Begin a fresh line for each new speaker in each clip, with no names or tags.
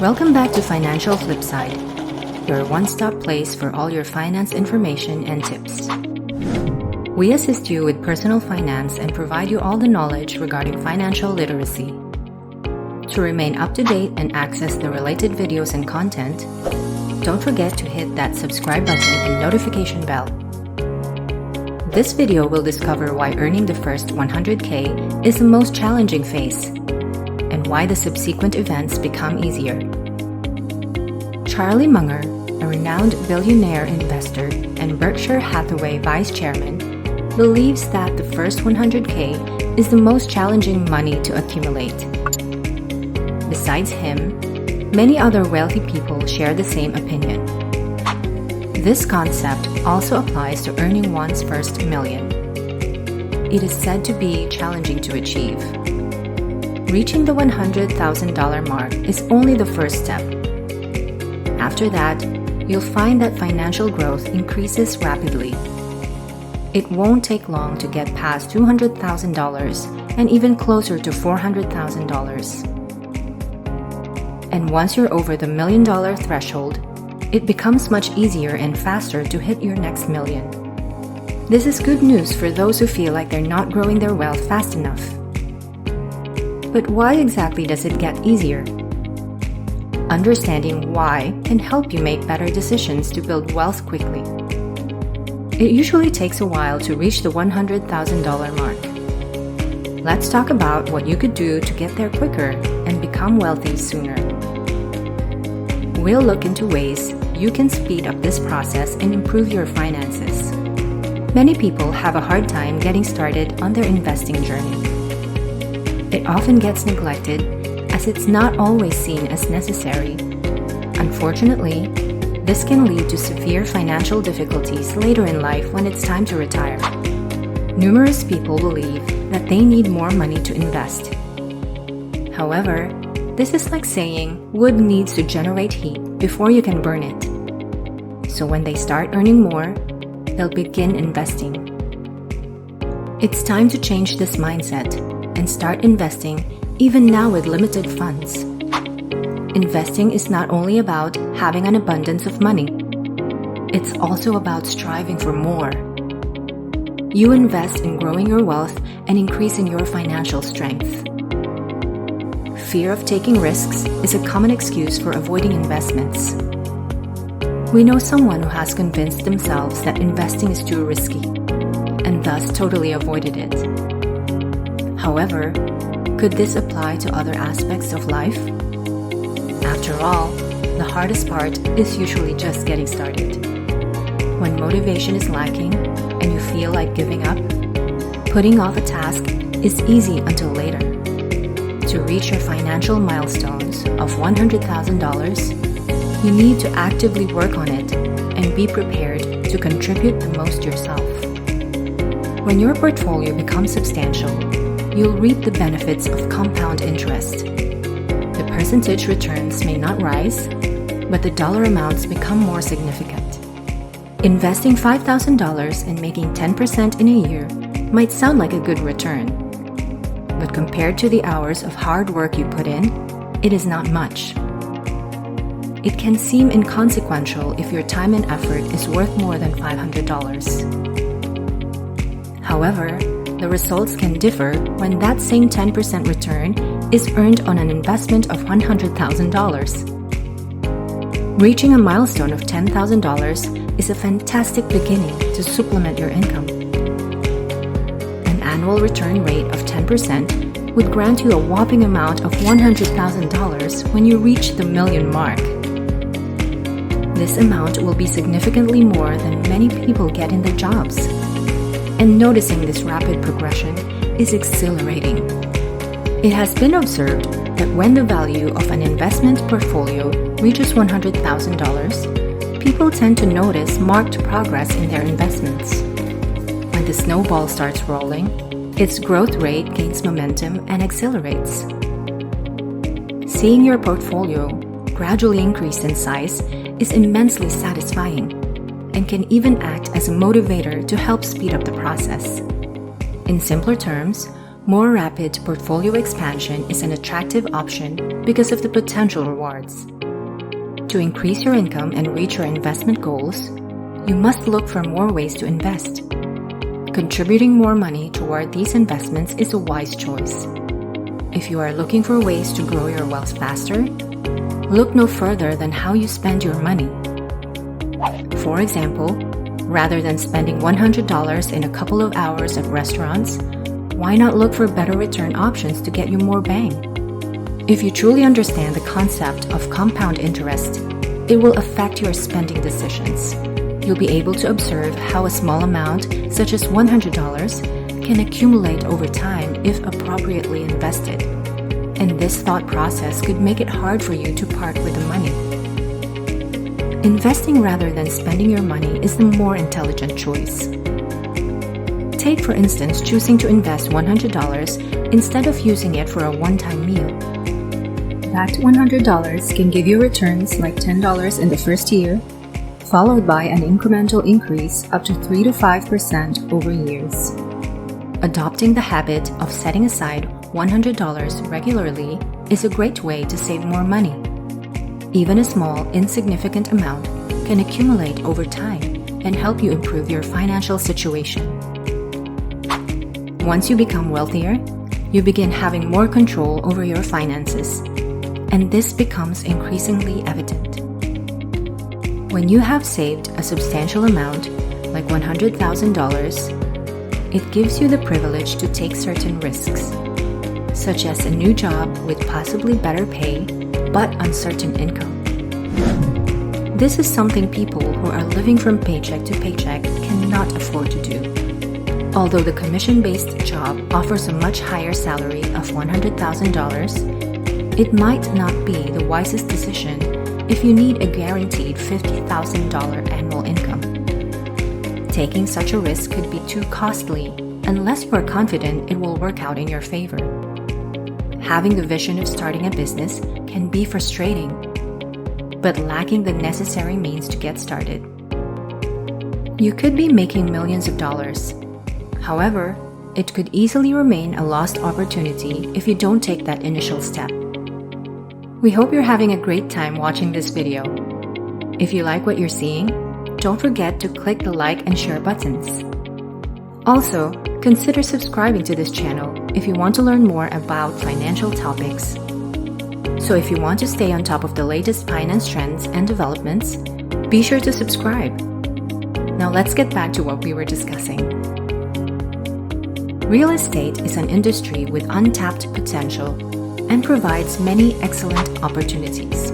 Welcome back to Financial Flipside, your one-stop place for all your finance information and tips. We assist you with personal finance and provide you all the knowledge regarding financial literacy. To remain up to date and access the related videos and content, don't forget to hit that subscribe button and notification bell. This video will discover why earning the first 100K is the most challenging phase, and why the subsequent events become easier. Charlie Munger, a renowned billionaire investor and Berkshire Hathaway vice chairman, believes that the first 100K is the most challenging money to accumulate. Besides him, many other wealthy people share the same opinion. This concept also applies to earning one's first million. It is said to be challenging to achieve. Reaching the $100,000 mark is only the first step. After that, you'll find that financial growth increases rapidly. It won't take long to get past $200,000 and even closer to $400,000. And once you're over the $1 million threshold, it becomes much easier and faster to hit your next million. This is good news for those who feel like they're not growing their wealth fast enough. But why exactly does it get easier? Understanding why can help you make better decisions to build wealth quickly. It usually takes a while to reach the $100,000 mark. Let's talk about what you could do to get there quicker and become wealthy sooner. We'll look into ways you can speed up this process and improve your finances. Many people have a hard time getting started on their investing journey. It often gets neglected as it's not always seen as necessary. Unfortunately, this can lead to severe financial difficulties later in life when it's time to retire. Numerous people believe that they need more money to invest. However, this is like saying wood needs to generate heat before you can burn it. So when they start earning more, they'll begin investing. It's time to change this mindset and start investing even now with limited funds. Investing is not only about having an abundance of money. It's also about striving for more. You invest in growing your wealth and increasing your financial strength. Fear of taking risks is a common excuse for avoiding investments. We know someone who has convinced themselves that investing is too risky, and thus totally avoided it. However, could this apply to other aspects of life? After all, the hardest part is usually just getting started. When motivation is lacking and you feel like giving up, putting off a task is easy until later. To reach your financial milestones of $100,000, you need to actively work on it and be prepared to contribute the most yourself. When your portfolio becomes substantial, you'll reap the benefits of compound interest. The percentage returns may not rise, but the dollar amounts become more significant. Investing $5,000 and making 10% in a year might sound like a good return. But compared to the hours of hard work you put in, it is not much. It can seem inconsequential if your time and effort is worth more than $500. However, the results can differ when that same 10% return is earned on an investment of $100,000. Reaching a milestone of $10,000 is a fantastic beginning to supplement your income. An annual return rate of 10% would grant you a whopping amount of $100,000 when you reach the million mark. This amount will be significantly more than many people get in their jobs. And noticing this rapid progression is exhilarating. It has been observed that when the value of an investment portfolio reaches $100,000, people tend to notice marked progress in their investments. When the snowball starts rolling, its growth rate gains momentum and accelerates. Seeing your portfolio gradually increase in size is immensely satisfying and can even act as a motivator to help speed up the process. In simpler terms, More rapid portfolio expansion is an attractive option because of the potential rewards. To increase your income and reach your investment goals, you must look for more ways to invest. Contributing more money toward these investments is a wise choice. If you are looking for ways to grow your wealth faster, look no further than how you spend your money. For example, rather than spending $100 in a couple of hours at restaurants, why not look for better return options to get you more bang? If you truly understand the concept of compound interest, it will affect your spending decisions. You'll be able to observe how a small amount, such as $100, can accumulate over time if appropriately invested. And this thought process could make it hard for you to part with the money. Investing rather than spending your money is the more intelligent choice. Take, for instance, choosing to invest $100 instead of using it for a one-time meal. That $100 can give you returns like $10 in the first year, followed by an incremental increase up to 3 to 5% over years. Adopting the habit of setting aside $100 regularly is a great way to save more money. Even a small, insignificant amount can accumulate over time and help you improve your financial situation. Once you become wealthier, you begin having more control over your finances, and this becomes increasingly evident. When you have saved a substantial amount, like $100,000, it gives you the privilege to take certain risks, such as a new job with possibly better pay but uncertain income. This is something people who are living from paycheck to paycheck cannot afford to do. Although the commission-based job offers a much higher salary of $100,000, it might not be the wisest decision if you need a guaranteed $50,000 annual income. Taking such a risk could be too costly unless you are confident it will work out in your favor. Having the vision of starting a business can be frustrating, but lacking the necessary means to get started. You could be making millions of dollars. However, it could easily remain a lost opportunity if you don't take that initial step. We hope you're having a great time watching this video. If you like what you're seeing, don't forget to click the like and share buttons. Also, consider subscribing to this channel if you want to learn more about financial topics. So if you want to stay on top of the latest finance trends and developments, be sure to subscribe. Now let's get back to what we were discussing. Real estate is an industry with untapped potential and provides many excellent opportunities.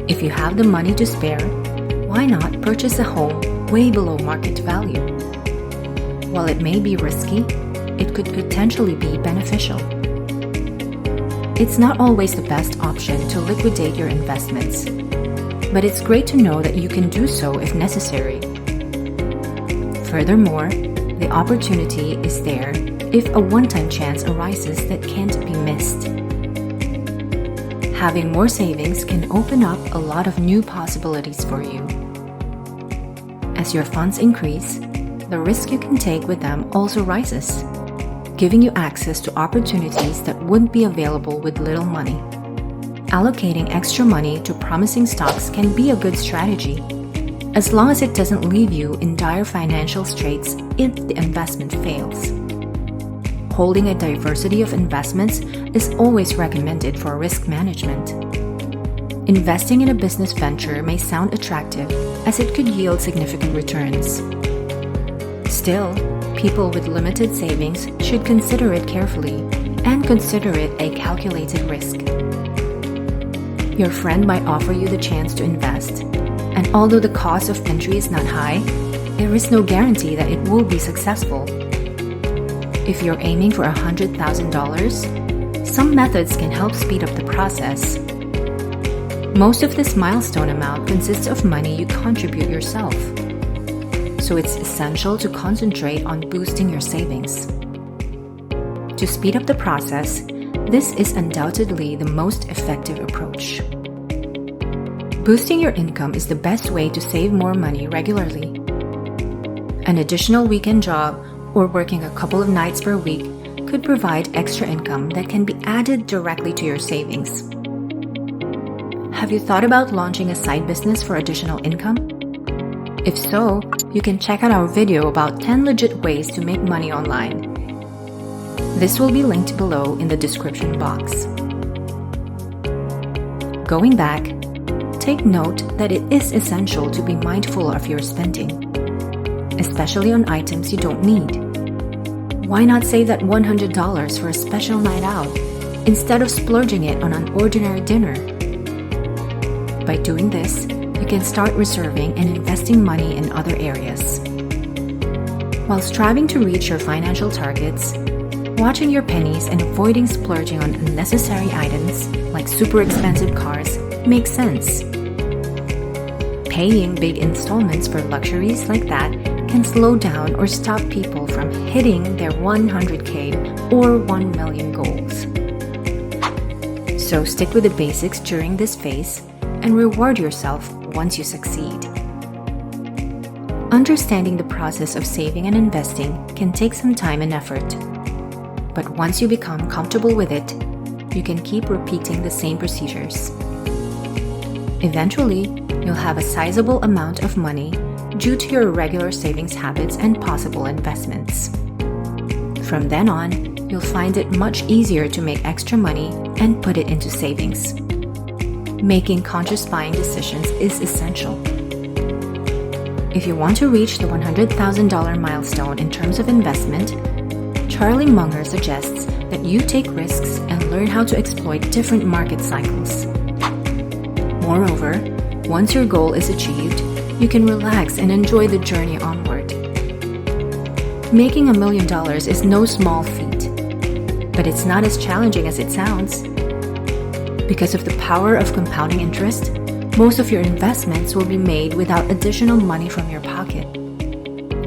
If you have the money to spare, why not purchase a home way below market value? While it may be risky, it could potentially be beneficial. It's not always the best option to liquidate your investments, but it's great to know that you can do so if necessary. Furthermore, the opportunity is there if a one-time chance arises that can't be missed. Having more savings can open up a lot of new possibilities for you. As your funds increase, the risk you can take with them also rises, giving you access to opportunities that wouldn't be available with little money. Allocating extra money to promising stocks can be a good strategy, as long as it doesn't leave you in dire financial straits if the investment fails. Holding a diversity of investments is always recommended for risk management. Investing in a business venture may sound attractive as it could yield significant returns. Still, people with limited savings should consider it carefully and consider it a calculated risk. Your friend might offer you the chance to invest, and although the cost of entry is not high, there is no guarantee that it will be successful. If you're aiming for $100,000, some methods can help speed up the process. Most of this milestone amount consists of money you contribute yourself, so it's essential to concentrate on boosting your savings. To speed up the process, this is undoubtedly the most effective approach. Boosting your income is the best way to save more money regularly. An additional weekend job or working a couple of nights per week could provide extra income that can be added directly to your savings. Have you thought about launching a side business for additional income? If so, you can check out our video about 10 legit ways to make money online. This will be linked below in the description box. Going back, take note that it is essential to be mindful of your spending, especially on items you don't need. Why not save that $100 for a special night out instead of splurging it on an ordinary dinner? By doing this, you can start reserving and investing money in other areas. While striving to reach your financial targets, watching your pennies and avoiding splurging on unnecessary items like super expensive cars makes sense. Paying big installments for luxuries like that can slow down or stop people from hitting their 100K or 1 million goals. So stick with the basics during this phase and reward yourself once you succeed. Understanding the process of saving and investing can take some time and effort. But once you become comfortable with it, you can keep repeating the same procedures. Eventually, you'll have a sizable amount of money due to your regular savings habits and possible investments. From then on, you'll find it much easier to make extra money and put it into savings. Making conscious buying decisions is essential. If you want to reach the $100,000 milestone in terms of investment, Charlie Munger suggests that you take risks and learn how to exploit different market cycles. Moreover, once your goal is achieved, you can relax and enjoy the journey onward. Making $1 million is no small feat, but it's not as challenging as it sounds. Because of the power of compounding interest, most of your investments will be made without additional money from your pocket.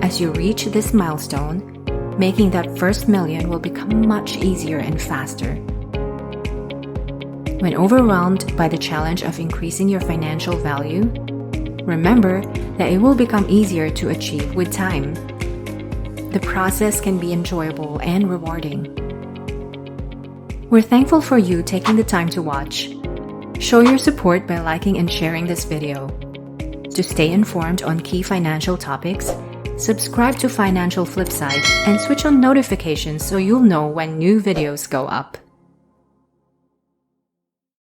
As you reach this milestone, making that first million will become much easier and faster. When overwhelmed by the challenge of increasing your financial value, remember that it will become easier to achieve with time. The process can be enjoyable and rewarding. We're thankful for you taking the time to watch. Show your support by liking and sharing this video. To stay informed on key financial topics, subscribe to Financial Flipside and switch on notifications so you'll know when new videos go up.